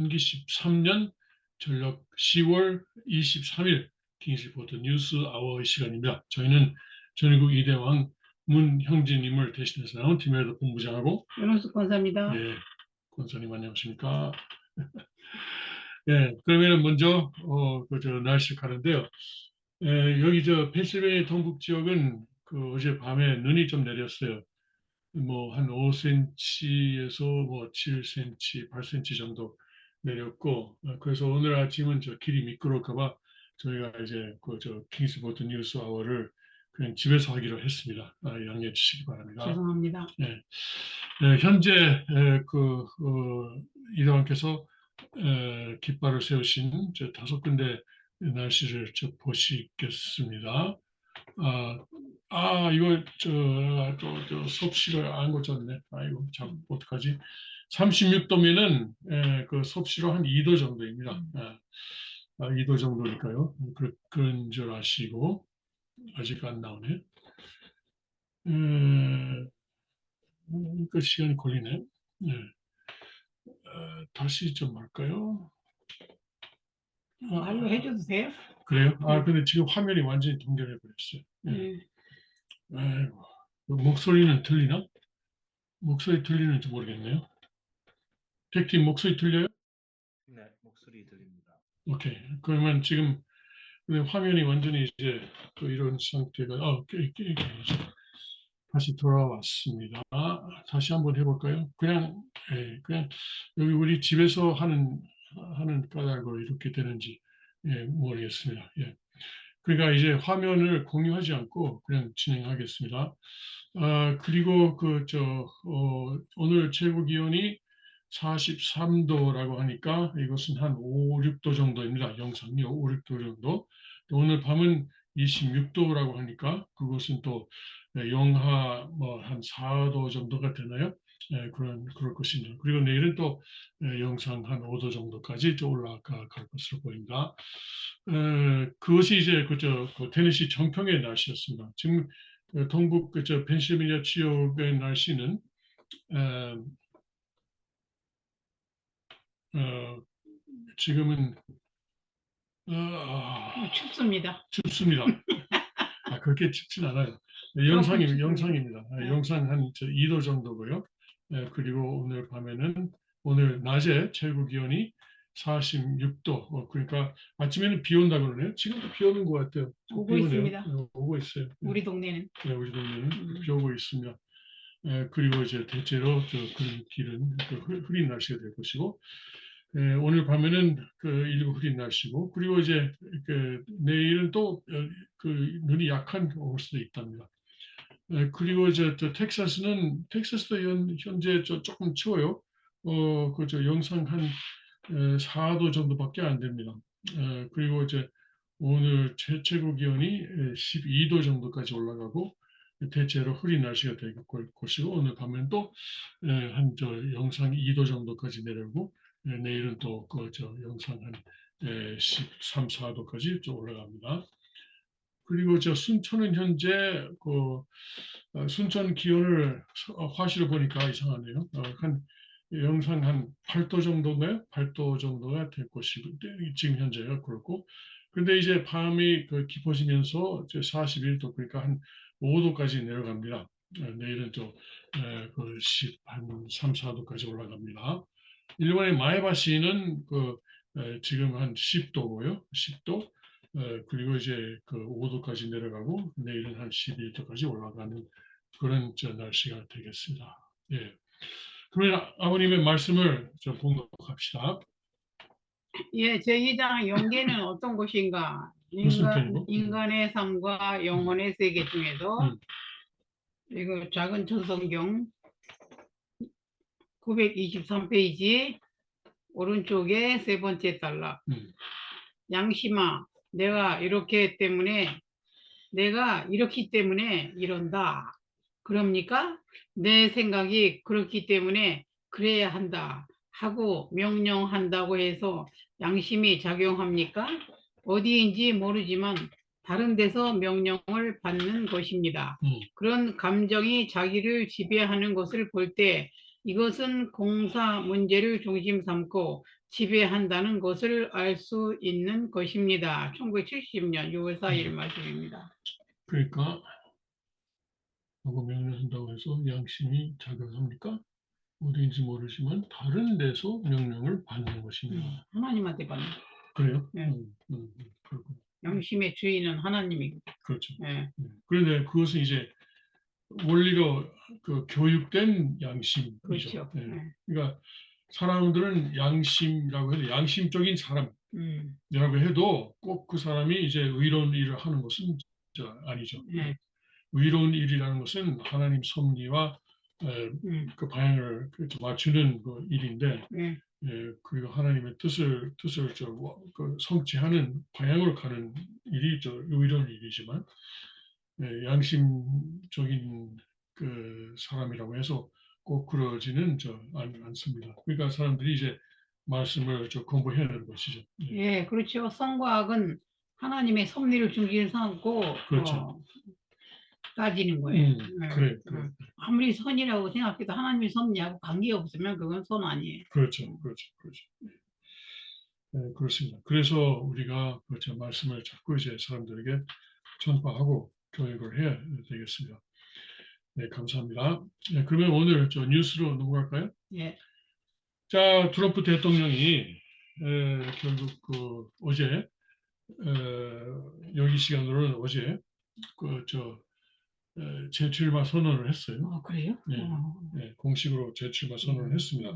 2000기 13년 전력 10월 23일 킹스리포트 뉴스 아워의 시간입니다. 저희는 전국 이대왕 문형진님을 대신해서 나온 팀에서 본부장하고 윤원숙 권사입니다. 예, 권사님 안녕하십니까? 예, 그러면 먼저 날씨 가는데요. 여기 펜실베이니아 동북 지역은 어제 밤에 눈이 좀 내렸어요. 뭐 한 5cm에서 뭐 7cm, 8cm 정도 내렸고, 그래서 오늘 아침은 길이 미끄러울까봐 저희가 이제 킹스포트 뉴스 아워를 그냥 집에서 하기로 했습니다. 양해해 주시기 바랍니다. 죄송합니다. 네. 현재 이대왕께서 깃발을 세우신 5군데 날씨를 보시겠습니다. 이거 섭씨를 안 고쳤네. 아이고 참 어떡하지? 36도면은 그 섭씨로 한 2도 정도입니다. 2도 정도니까요. 그런 줄 아시고 아직 안 나오네. 그 시간이 걸리네. 네. 다시 좀 할까요? 말로 해줘도 돼요? 그래요? 근데 지금 화면이 완전히 동결해 버렸어요. 네. 아이고, 목소리는 들리나? 목소리 들리는지 모르겠네요. 택팀 목소리 들려요? 네, 목소리 들립니다. 오케이. 그러면 지금 화면이 완전히 이제 이런 상태가 다시 돌아왔습니다. 다시 한번 해볼까요? 그냥 여기 우리 집에서 하는 까닭으로 이렇게 되는지 모르겠습니다. 예. 그러니까 이제 화면을 공유하지 않고 그냥 진행하겠습니다. 그리고 오늘 최고 기온이 43도라고 하니까 이것은 한 5, 6도 정도입니다. 영상이 5, 6도 정도. 또 오늘 밤은 26도라고 하니까 그것은 또 영하 뭐 한 4도 정도가 되나요? 그럴 것입니다. 그리고 내일은 또 영상 한 5도 정도까지 또 올라갈 것으로 보입니다. 그것이 이제 테네시 정평의 날씨였습니다. 지금 동북 펜실베니아 지역의 날씨는 지금은 춥습니다. 춥습니다. 그렇게 춥진 않아요. 영상입니다. 영상 한 2도 정도고요. 그리고 오늘 밤에는 오늘 낮에 최고 기온이 46도. 그러니까 아침에는 비 온다고 그러네요. 지금도 비 오는 것 같아요. 오고 있습니다. 오고 있어요. 우리 동네는. 네, 우리 동네는 비 오고 있습니다. 그리고 이제 대체로 그런 길은 흐린 날씨가 될 것이고, 오늘 밤에는 일부 흐린 날씨고, 그리고 이제 내일은 또 눈이 약한 올 수도 있답니다. 그리고 이제 텍사스도 현재 조금 추워요. 영상 한 4도 정도밖에 안 됩니다. 그리고 이제 오늘 최고 기온이 12도 정도까지 올라가고 대체로 흐린 날씨가 될 것이고 오늘 밤엔 또 한 영상 2도 정도까지 내려오고 내일은 또 영상 한 13, 14도까지 좀 올라갑니다. 그리고 순천은 현재 순천 기온을 화시로 보니까 이상하네요. 한 영상 한 8도 정도인가요? 8도 정도가 될 것이고 지금 현재가 그렇고 근데 이제 밤이 깊어지면서 이제 41도 그러니까 한 5도까지 내려갑니다. 내일은 한 3, 4도까지 올라갑니다. 일본의 마에바시는 지금 한 10도고요. 10도. 그리고 이제 5도까지 내려가고 내일은 한 11도까지 올라가는 그런 날씨가 되겠습니다. 예. 그러면 아버님의 말씀을 좀 봉독합시다. 예, 제2장 영계는 어떤 곳인가? 인간의 삶과 영혼의 세계 중에서 이거 작은 천성경 923페이지 오른쪽에 세 번째 단락. 양심아, 내가 이렇기 때문에 이런다. 그럽니까? 내 생각이 그렇기 때문에 그래야 한다 하고 명령한다고 해서 양심이 작용합니까? 어디인지 모르지만 다른 데서 명령을 받는 것입니다. 그런 감정이 자기를 지배하는 것을 볼 때 이것은 공사 문제를 중심 삼고 지배한다는 것을 알 수 있는 것입니다. 1970년 6월 4일 말씀입니다. 그러니까 하고 명령한다고 해서 양심이 작용합니까? 어디인지 모르지만 다른 데서 명령을 받는 것입니다. 하나님한테 받는. 그래요? 네. 그렇군요. 양심의 주인은 하나님이고. 그렇죠. 예. 그런데 그것은 이제 원리로 그 교육된 양심이죠. 그렇죠. 예. 예. 그러니까 사람들은 양심이라고 해도 양심적인 사람이라고 해도 꼭 그 사람이 이제 의로운 일을 하는 것은 아니죠. 예. 의로운 일이라는 것은 하나님 섭리와 그 방향을 맞추는 그 일인데, 예. 그리고 하나님의 뜻을 그 성취하는 방향으로 가는 일이 의로운 일이지만, 양심적인 그 사람이라고 해서 꼭 그러지는 않습니다. 그러니까 사람들이 이제 말씀을 공부해야 하는 것이죠. 예, 그렇죠. 선과 악은 하나님의 섭리를 중心 삼고 그렇죠. 따지는 거예요. 그래. 아무리 선이라고 생각해도 하나님의 섭리하고 관계 없으면 그건 선 아니에요. 그렇죠. 네, 그렇습니다. 그래서 우리가 그 말씀을 자꾸 이제 사람들에게 전파하고 교육을 해야 되겠습니다. 네, 감사합니다. 네, 그러면 오늘 뉴스로 넘어갈까요? 예. 자, 트럼프 대통령이 결국 어제 여기 시간으로는 어제 재출마 선언을 했어요. 그래요? 네, 공식으로 재출마 선언을 했습니다.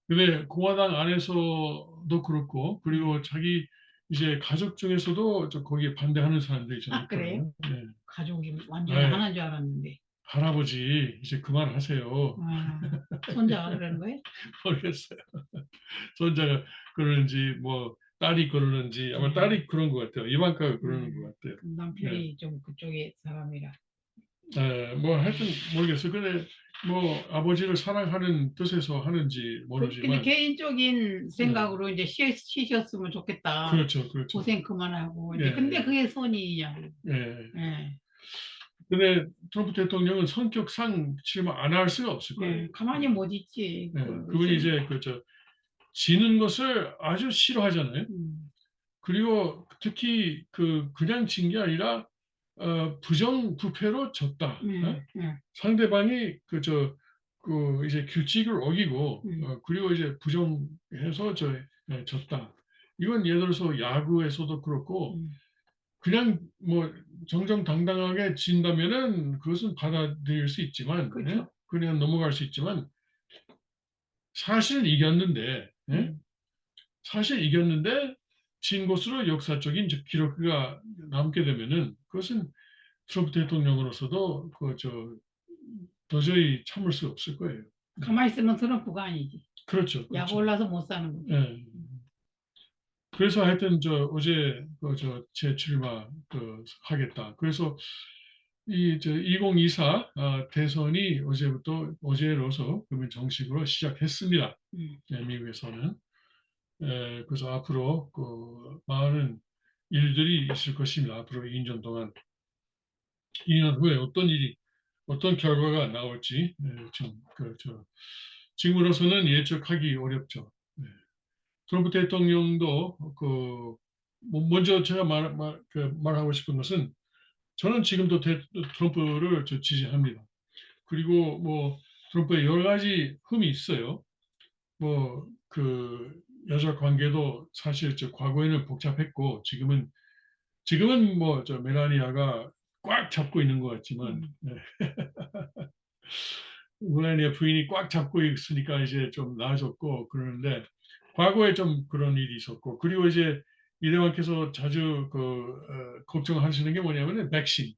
근데 공화당 안에서도 그렇고, 그리고 자기 이제 가족 중에서도 거기에 반대하는 사람들 있잖아요. 그래요? 네. 가족이 완전히 하나인 줄 알았는데. 할아버지 이제 그만하세요. 손자가 그러는 거예요? 모르겠어요. 손자가 그러는지 뭐 딸이 그러는지 아마 딸이 그런 것 같아요. 이방카가 그러는 것 같아요. 남편이 좀 그쪽의 사람이라. 뭐 하여튼 모르겠어요. 근데 뭐 아버지를 사랑하는 뜻에서 하는지 모르지만. 근데 개인적인 생각으로 이제 쉬셨으면 좋겠다. 그렇죠. 고생 그만하고. 예, 근데 그게 선이냐고. 예. 근데 트럼프 대통령은 성격상 출마 안 할 수가 없을 거예요. 가만히 못 있지. 그분이 이제 지는 것을 아주 싫어하잖아요. 그리고 특히 그냥 진 게 아니라 부정부패로 졌다. 상대방이 이제 규칙을 어기고 그리고 이제 부정해서 졌다. 이건 예를 들어서 야구에서도 그렇고 그냥 뭐 정정당당하게 진다면은 그것은 받아들일 수 있지만, 그렇죠. 그냥 넘어갈 수 있지만 사실 이겼는데, 진 것으로 역사적인 기록가 남게 되면은 그것은 트럼프 대통령으로서도 도저히 참을 수 없을 거예요. 가만히 있으면 트럼프가 아니지. 그렇죠. 약 올라서 못 사는 거지. 네. 그래서 하여튼 어제 재출마 하겠다. 그래서 이 2024 대선이 어제로서 그러면 정식으로 시작했습니다. 미국에서는. 그래서 앞으로 많은 일들이 있을 것입니다. 앞으로 2년 동안. 2년 후에 어떤 결과가 나올지 지금으로서는 예측하기 어렵죠. 트럼프 대통령도 먼저 제가 말하고 싶은 것은 저는 지금도 트럼프를 지지합니다. 그리고 뭐 트럼프의 여러 가지 흠이 있어요. 뭐 여자 관계도 사실 과거에는 복잡했고 지금은 뭐 멜라니아가 꽉 잡고 있는 것 같지만 멜라니아 부인이 꽉 잡고 있으니까 이제 좀 나아졌고 그러는데 과거에 좀 그런 일이 있었고 그리고 이제 이대왕께서 자주 걱정하시는 게 뭐냐면 백신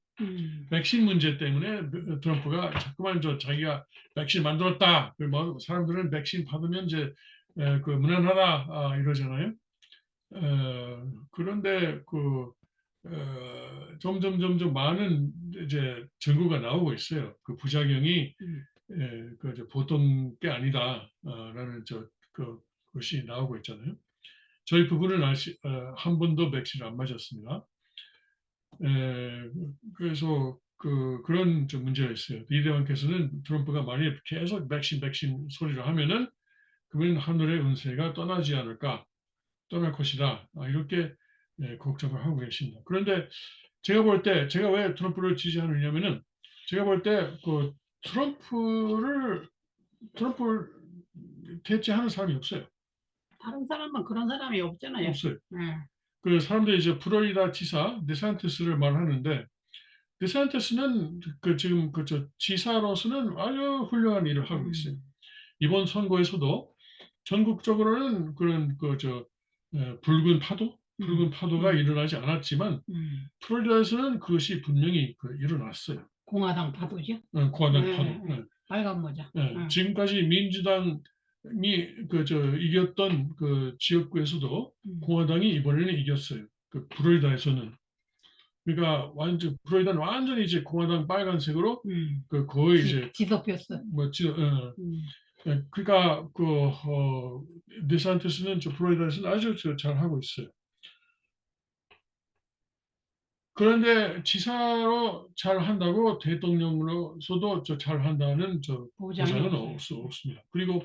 문제 때문에 트럼프가 자꾸만 자기가 백신 만들었다. 뭐 사람들은 백신 받으면 이제 무난하다 이러잖아요. 그런데 점점 많은 이제 증거가 나오고 있어요. 그 부작용이 보통 게 아니다라는 것이 나오고 있잖아요. 저희 부부는 한 번도 백신을 안 맞았습니다. 그래서 그런 문제가 있어요. 이대왕께서는 트럼프가 만약 계속 백신 소리를 하면은 그러면 하늘의 운세가 떠나지 않을까, 떠날 것이다. 이렇게 걱정을 하고 계십니다. 그런데 제가 볼 때, 제가 왜 트럼프를 지지하느냐면은, 제가 볼 때 그 트럼프를 대체하는 사람이 없어요. 다른 사람은 그런 사람이 없잖아요. 없어요. 네. 그 사람들이 이제 플로리다 지사 데산티스를 말하는데, 데산티스는 지금 지사로서는 아주 훌륭한 일을 하고 있어요. 이번 선거에서도 전국적으로는 그런 붉은 파도가 일어나지 않았지만 플로리다에서는 그것이 분명히 일어났어요. 공화당 파도죠. 공화당 네, 파도. 네. 빨간 모자. 지금까지 민주당이 이겼던 그 지역구에서도 공화당이 이번에는 이겼어요. 그 플로리다에서는. 그러니까 완전 플로리다는 완전히 이제 공화당 빨간색으로 거의 이제 뒤덮였어. 그러니까 데산티스는 플로리다에서는 아주 잘 하고 있어요. 그런데 지사로 잘 한다고 대통령으로서도 잘 한다는 보장은 없습니다. 그리고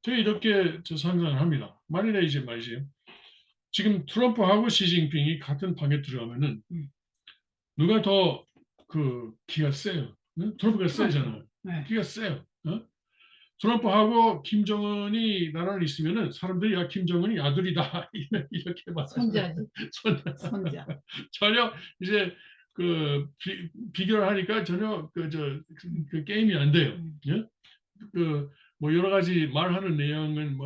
제가 이렇게 상상을 합니다. 만일에 이제 말이지, 지금 트럼프하고 시진핑이 같은 방에 들어가면은 누가 더 기가 세요? 트럼프가 세잖아요. 네. 기가 세요. 트럼프하고 김정은이 나라를 있으면은 사람들이 야 김정은이 아들이다 이렇게 말하잖아요. 손자지. 손자. 전혀 이제 비교를 하니까 전혀 게임이 안 돼요. 예? 뭐 여러 가지 말하는 내용은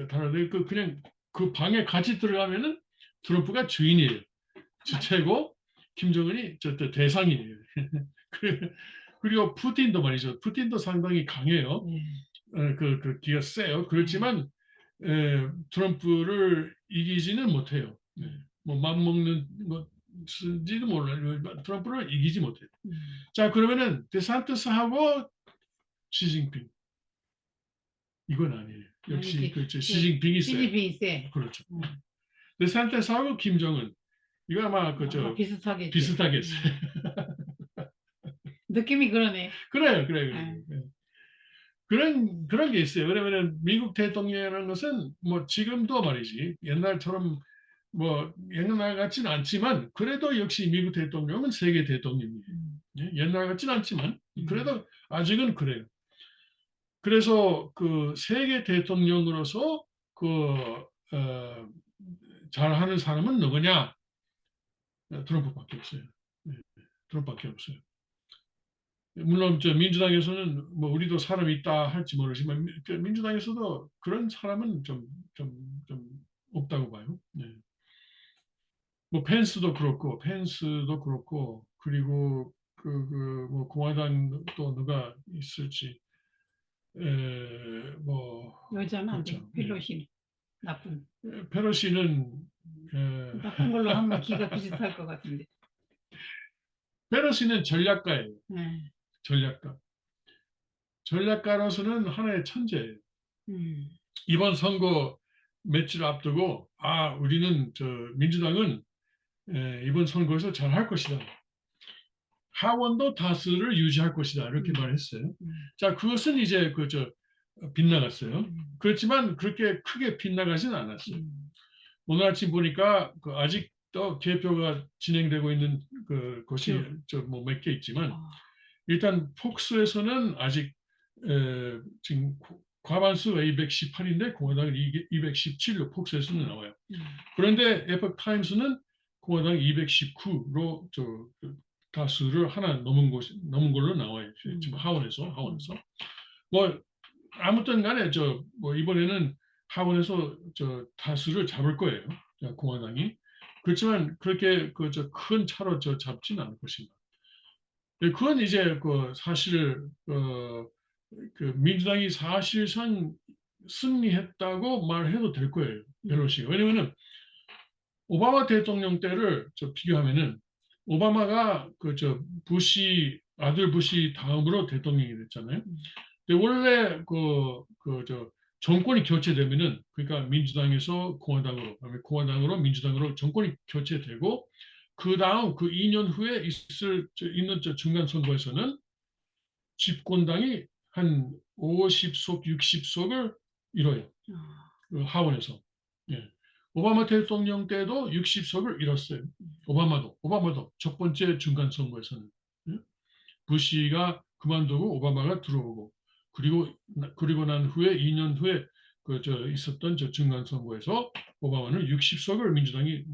다른데 그냥 그 방에 같이 들어가면은 트럼프가 주인이에요. 주체고 김정은이 대상이에요. 그리고 푸틴도 말이죠. 푸틴도 상당히 강해요. 기가 세요. 그렇지만 트럼프를 이기지는 못해요. 뭐 맘먹는 것인지도 몰라요. 트럼프를 이기지 못해요. 자, 그러면은 데산티스하고 시진핑 이건 아니에요. 역시 시진핑이 세요. 시진핑이 세. 그렇죠. 데산티스하고 김정은 이거 아마 비슷하겠어요. 느낌이 그러네. 그래요. 그런 게 있어요. 왜냐면은 미국 대통령이라는 것은 뭐 지금도 말이지 옛날처럼 뭐 옛날 같지는 않지만 그래도 역시 미국 대통령은 세계 대통령이에요. 옛날 같지는 않지만 그래도 아직은 그래요. 그래서 세계 대통령으로서 잘하는 사람은 누구냐? 트럼프밖에 없어요. 트럼프밖에 없어요. 물론 민주당에서는 뭐 우리도 사람이 있다 할지 모르지만 민주당에서도 그런 사람은 좀 없다고 봐요. 네. 뭐 펜스도 그렇고 그리고 뭐 공화당 또 누가 있을지 뭐 여자는 안 돼. 그렇죠. 펠로시 나쁜. 페로시는 나쁜 걸로 하면 기가 비슷할 것 같은데. 페로시는 전략가예요. 네. 전략가로서는 하나의 천재예요. 이번 선거 며칠 앞두고 우리는 민주당은 이번 선거에서 잘할 것이다. 하원도 다수를 유지할 것이다. 이렇게 말했어요. 자, 그것은 이제 빗나갔어요. 그렇지만 그렇게 크게 빗나가지는 않았어요. 오늘 아침 보니까 아직도 개표가 진행되고 있는 것이 뭐 몇 개 있지만 일단 폭스에서는 아직 지금 과반수가 218인데 공화당은 217로 폭스에서는 나와요. 그런데 에poch 타임스는 공화당 219로 다수를 하나 넘은 걸로 나와요. 지금 하원에서. 뭐 아무튼 간에 뭐 이번에는 하원에서 다수를 잡을 거예요. 공화당이. 그렇지만 그렇게 큰 차로 잡지는 않을 것입니다. 그건 이제 사실 민주당이 사실상 승리했다고 말해도 될 거예요. 펠로시가. 왜냐면은 오바마 대통령 때를 비교하면은 오바마가 아들 부시 다음으로 대통령이 됐잖아요. 근데 원래 정권이 교체되면은 그러니까 민주당에서 공화당으로 민주당으로 정권이 교체되고 그 다음 2년 후에 있는 중간 선거에서는 집권당이 한 50석, 60석을 이뤄요. 아, 그 하원에서. 예. 오바마 대통령 때도 60석을 잃었어요. 오바마도 첫 번째 중간 선거에서는. 예? 부시가 그만두고 오바마가 들어오고 그리고 난 후에 2년 후에 있었던 저 중간 선거에서 오바마는 60석을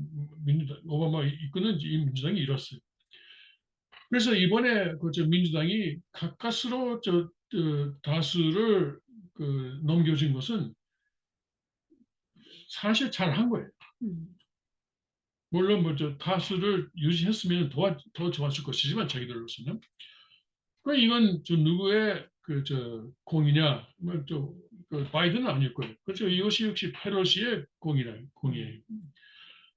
오바마 이끄는 이 민주당이 잃었어요. 그래서 이번에 민주당이 가까스로 다수를 넘겨준 것은 사실 잘한 거예요. 음, 물론 다수를 유지했으면 더 좋았을 것이지만 자기들로서는. 이건 누구의 공이냐? 바이든은 아닐 거예요. 그렇죠. 이것이 역시 페로시의 공이에요.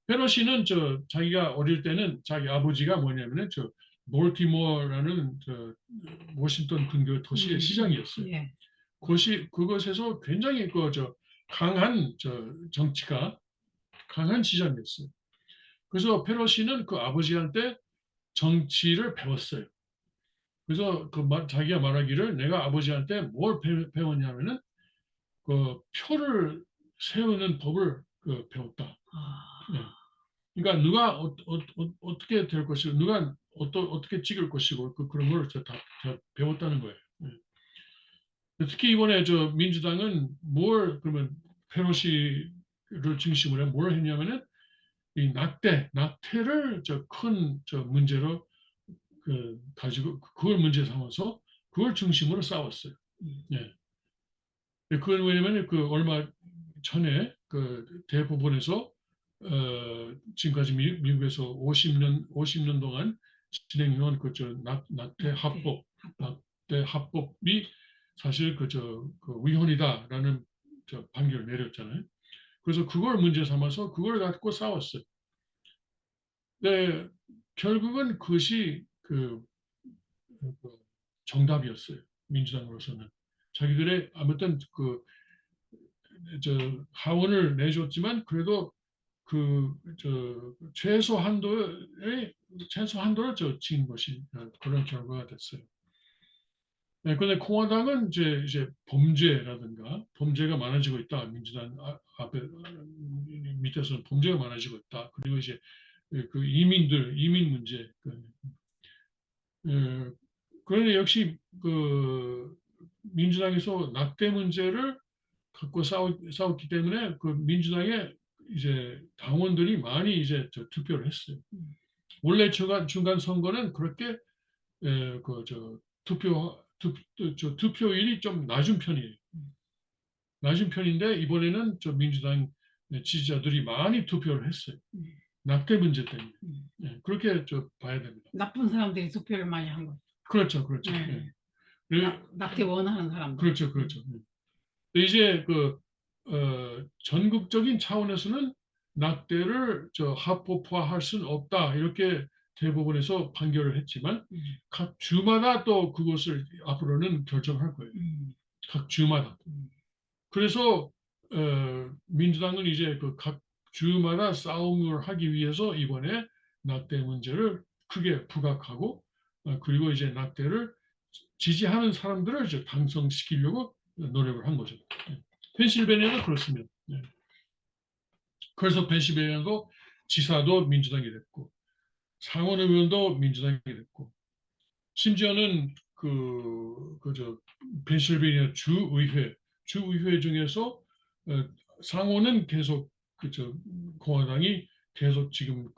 페로시는 자기가 어릴 때는 자기 아버지가 뭐냐면은 볼티모어라는 워싱턴 근교 도시의 시장이었어요. 예. 그것에서 굉장히 강한 정치가 강한 시장이었어요. 그래서 페로시는 그 아버지한테 정치를 배웠어요. 그래서 자기가 말하기를 내가 아버지한테 뭘 배웠냐면은 그 표를 세우는 법을 배웠다. 아, 예. 그러니까 누가 어떻게 될 것이고 누가 어떻게 찍을 것이고 그런 걸 다 배웠다는 거예요. 예. 특히 이번에 민주당은 그러면 페로시를 중심으로 뭘 했냐면은 이 낙태를 큰 문제로 가지고 그걸 문제 삼아서 그걸 중심으로 싸웠어요. 예. 그건 왜냐면 얼마 전에 대법원에서 지금까지 미국에서 50년 동안 진행해온 낙태 합법이 사실 위헌이다라는 판결을 내렸잖아요. 그래서 그걸 문제 삼아서 그걸 갖고 싸웠어요. 네, 결국은 그것이 정답이었어요. 민주당으로서는. 자기들의 아무튼 하원을 내줬지만 그래도 최소 한도를 지킨 것이 그런 결과가 됐어요. 네, 근데 공화당은 이제 범죄가 많아지고 있다. 민주당 앞에 밑에서는 범죄가 많아지고 있다. 그리고 이제 이민 문제. 그런데 역시 민주당에서 낙태 문제를 갖고 싸웠기 때문에 민주당의 이제 당원들이 많이 이제 투표를 했어요. 원래 중간 선거는 그렇게 투표율이 좀 낮은 편이에요. 낮은 편인데 이번에는 민주당 지지자들이 많이 투표를 했어요. 낙태 문제 때문에. 예, 그렇게 봐야 됩니다. 나쁜 사람들이 투표를 많이 한 거죠. 그렇죠. 네. 예. 낙태 원하는 사람들. 그렇죠. 이제 전국적인 차원에서는 낙태를 합법화할 수는 없다 이렇게 대법원에서 판결을 했지만 각 주마다 또 그것을 앞으로는 결정할 거예요. 각 주마다. 그래서 민주당은 이제 각 주마다 싸움을 하기 위해서 이번에 낙태 문제를 크게 부각하고 그리고 이제 낙태를 지지하는 사람들을 이제 당선시키려고 노력을 한 거죠. 펜실베니아도 그렇습니다. 그래서 펜실베니아도 지사도 민주당이 됐고 상원의원도 민주당이 됐고 심지어는 펜실베니아 주의회 중에서 상원은 계속 공화당이 계속 지금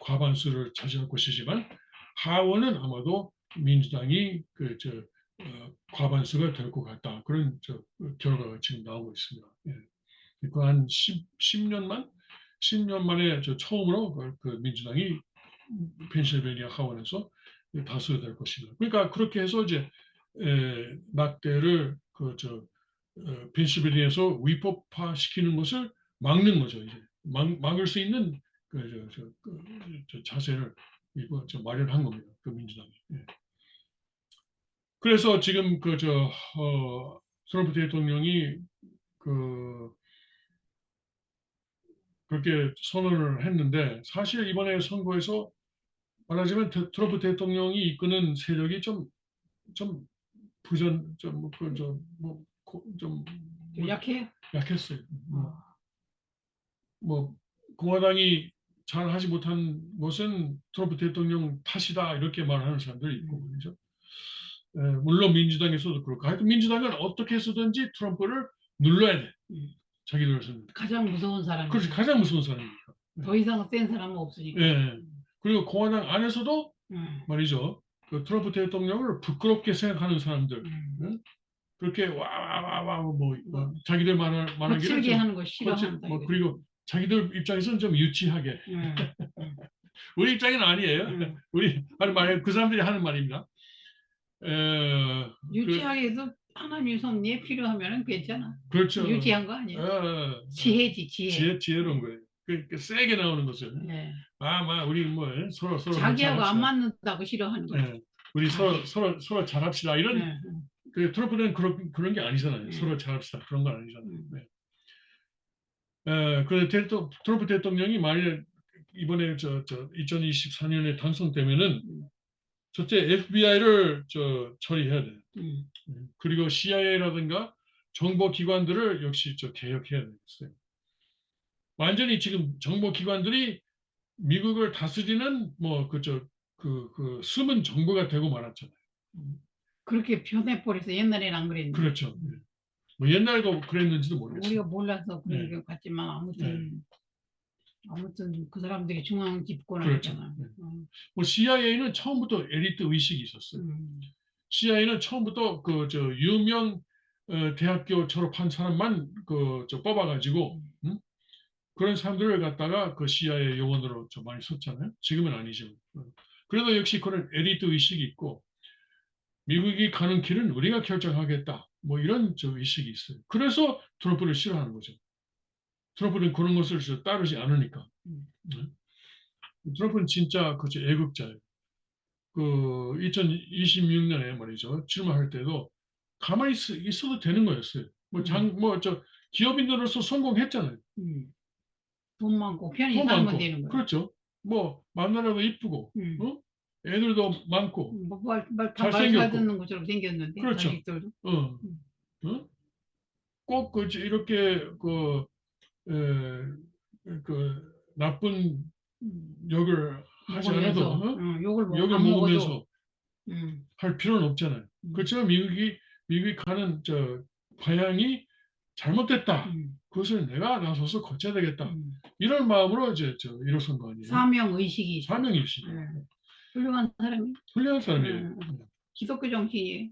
과반수를 차지할 것이지만 하원은 아마도 민주당이 과반수가 될 것 같다. 그런 결과가 지금 나오고 있습니다. 예. 한 10년 만에 처음으로 민주당이 펜실베니아 하원에서 다수가 될 것입니다. 그러니까 그렇게 해서 이제 낙태를 펜실베니아에서 위법화시키는 것을 막는 거죠. 이제 막을 수 있는 자세를 마련한 겁니다. 민주당이. 예. 그래서 지금 트럼프 대통령이 그렇게 선언을 했는데 사실 이번에 선거에서 말하자면 트럼프 대통령이 이끄는 세력이 좀 약해? 약했어요. 어. 뭐 공화당이 잘 하지 못한 것은 트럼프 대통령 탓이다 이렇게 말하는 사람들이 있고 그렇죠. 물론 민주당에서도 그렇고 하여튼 민주당은 어떻게 해서든지 트럼프를 눌러야 돼. 음. 자기들은. 가장 무서운 사람이. 그렇지 가장 무서운 사람이니까. 더 이상 센 사람은 없으니까. 예. 그리고 공화당 안에서도 음. 말이죠. 그 트럼프 대통령을 부끄럽게 생각하는 사람들. 음. 그렇게 와와와와 뭐 자기들 말하는 게 거칠게 하는 거 싫어한다. 뭐 이거지. 그리고 자기들 입장에서는 좀 유치하게. 우리 입장에는 아니에요. 우리 하는 말, 그 사람들이 하는 말입니다. 유치하게 해서 하나님 섭리에 필요하면 괜찮아. 그렇죠. 유치한 거 아니야. 지혜지, 지혜. 지혜로운 거예요. 그 세게 나오는 것을. 네. 우리 뭐 서로 자기하고 안 잘합시다. 맞는다고 싫어하는 거야. 우리 서로 잘합시다. 이런 그 트럼프는 그런 게 아니잖아요. 서로 잘합시다. 그런 건 아니잖아요. 그 트럼프 대통령이 만일 이번에 2024년에 당선되면은 첫째 FBI를 처리해야 돼요. 그리고 CIA라든가 정보 기관들을 역시 개혁해야 되겠어요. 완전히 지금 정보 기관들이 미국을 다스리는 그 숨은 정부가 되고 말았잖아요. 그렇게 변해버려서 옛날에는 안 그랬는데. 그렇죠. 뭐 옛날에도 그랬는지도 모르겠어요. 우리가 몰라서 그런 것 같지만 아무튼 그 사람들이 중앙 집권하잖아. 그렇죠. 뭐 CIA는 처음부터 엘리트 의식이 있었어요. CIA는 처음부터 유명 대학교 졸업한 사람만 뽑아가지고 그런 사람들을 갖다가 그 CIA 요원으로 좀 많이 썼잖아요. 지금은 아니지만. 그래도 역시 그런 엘리트 의식이 있고 미국이 가는 길은 우리가 결정하겠다. 뭐 이런 의식이 있어요. 그래서 트럼프를 싫어하는 거죠. 트럼프는 그런 것을 따르지 않으니까. 트럼프는 진짜 애국자예요. 그 2026년에 말이죠. 출마할 때도 가만히 있어도 되는 거였어요. 기업인으로서 성공했잖아요. 돈 많고 편히 돈 살면 많고. 되는 거야. 그렇죠. 뭐 마누라도 이쁘고, 애들도 많고, 말 잘생겼고. 듣는 것처럼 생겼는데. 그렇죠. 자식들도. 꼭 이렇게 나쁜 욕을 하지 않아도 욕을 욕을 안 먹으면서 먹어도. 할 필요는 없잖아요. 그렇지만 미국이 가는 방향이 잘못됐다. 그것을 내가 나서서 고쳐야 되겠다. 이런 마음으로 일어선 거 아니에요. 사명의식이. 사명의식. 훌륭한 사람이. 훌륭한 사람이에요. 기독교 정신이에요.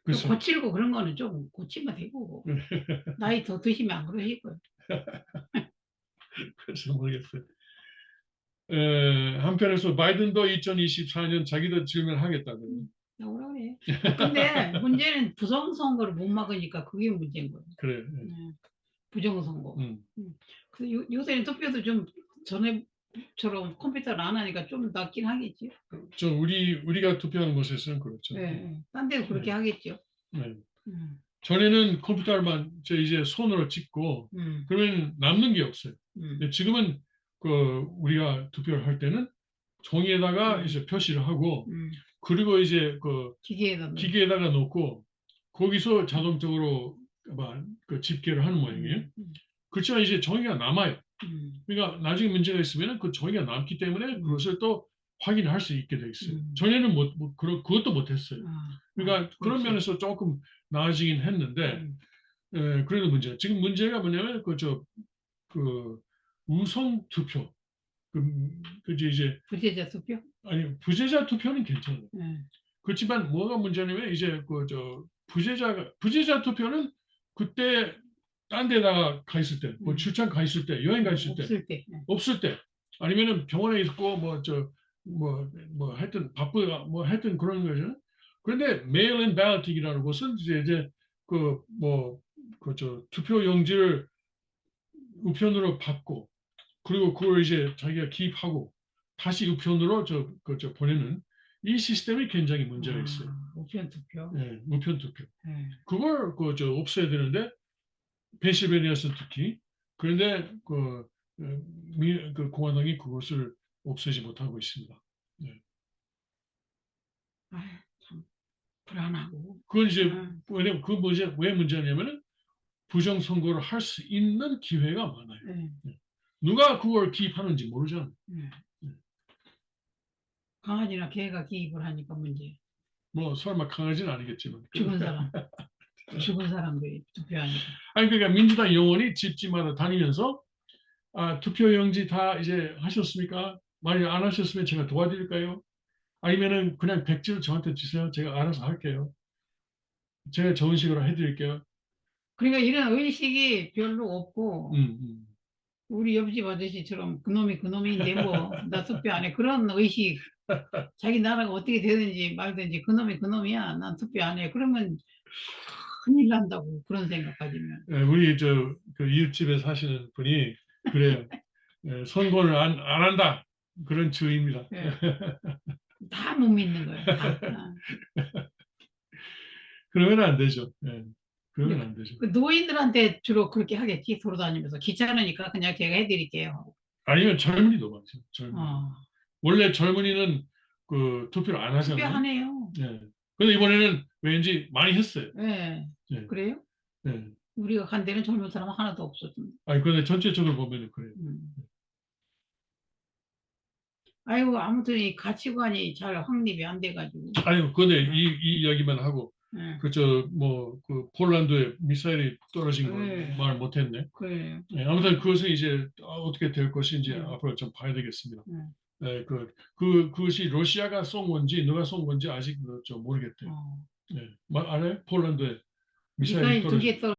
그래서 고치고 그런 거는 좀 고치면 되고. 나이 더 드시면 안 그러실 거예요. 그래서 모르겠어요. 한편에서 바이든도 2024년 자기도 질문하겠다고요. 나오라 그래. 근데 문제는 부정선거를 못 막으니까 그게 문제인 거예요. 그래요. 부정선거. 그래서 요새는 투표도 좀 전에처럼 컴퓨터를 안 하니까 좀 낫긴 하겠지. 우리가 투표하는 곳에서는 그렇죠. 딴 데도 그렇게 하겠죠. 전에는 컴퓨터만 이제 손으로 찍고 그러면 남는 게 없어요. 근데 지금은 우리가 투표를 할 때는 종이에다가 이제 표시를 하고 그리고 이제 기계에다가 놓고 거기서 자동적으로 집계를 하는 모양이에요. 그렇지만 이제 종이가 남아요. 그러니까 나중에 문제가 있으면 그 종이가 남기 때문에 그것을 또 확인할 수 있게 돼 있어요. 전에는 그것도 못했어요. 그러니까 그런 면에서 조금 나아지긴 했는데 그래도 문제가 지금 문제가 뭐냐면 우선 투표 이제 부재자 투표? 아니 부재자 투표는 괜찮아요. 그렇지만 뭐가 문제냐면 이제 부재자 투표는 그때 딴 데다가 가 있을 때, 뭐 출장 가 있을 때, 여행 가 있을 때, 없을 때, 아니면은 병원에 있고 하여튼 바쁘다 뭐 하여튼 그런 거죠. 그런데 메일 앤 발로팅이라는 것은 이제 투표 용지를 우편으로 받고 그리고 그걸 이제 자기가 기입하고 다시 우편으로 보내는 이 시스템이 굉장히 문제가 있어요. 우편 투표. 네, 우편 투표. 그걸 없애야 되는데 펜실베니아에서 특히 그런데 공화당이 그것을 없애지 못하고 있습니다. 참 불안하고. 그건 이제 왜냐면 왜 문제냐면은 부정선거를 할 수 있는 기회가 많아요. 네. 누가 그걸 기입하는지 모르잖아요. 네. 강아지나 개가 기입을 하니까 문제. 뭐 설마 강아지는 아니겠지만. 죽은 사람, 죽은 사람들이 투표하니까. 아니 그러니까 민주당 요원이 집집마다 다니면서 투표용지 다 이제 하셨습니까? 만약 안 하셨으면 제가 도와드릴까요? 아니면은 그냥 백지를 저한테 주세요. 제가 알아서 할게요. 제가 좋은 식으로 해드릴게요. 그러니까 이런 의식이 별로 없고 음. 우리 옆집 아저씨처럼 그놈인데 뭐 나 투표 안 해. 그런 의식. 자기 나라가 어떻게 되든지 말든지 그놈이야. 난 투표 안 해. 그러면 큰일 난다고 그런 생각 가지면. 우리 그 이웃집에 사시는 분이 그래요. 선거를 안 한다. 그런 주의입니다. 예. 다 못 믿는 거예요. 다. 그러면 안 되죠. 그러면 안 되죠. 그 노인들한테 주로 그렇게 하겠지. 돌아다니면서 귀찮으니까 그냥 제가 해드릴게요 하고. 아니면 젊은이도 많죠. 젊은이. 어, 원래 젊은이는 그 투표를 안 하잖아요. 투표하네요. 근데 이번에는 왠지 많이 했어요. 예. 예. 그래요? 예. 우리가 간 데는 젊은 사람 하나도 없었습니다. 아니 근데 전체적으로 보면은 그래요. 아이고 아무튼 이 가치관이 잘 확립이 안 돼가지고. 아니 근데 이 이야기만 하고 예. 그 폴란드에 미사일이 떨어진 걸 네. 말 못했네. 그래요. 아무튼 그것은 이제 어떻게 될 것인지 네. 앞으로 좀 봐야 되겠습니다. 네. 그것이 러시아가 쏜 건지 누가 쏜 건지 아직 좀 모르겠대요. 알아요? 폴란드에 미사일이 미사일 떨어진. 2개 떨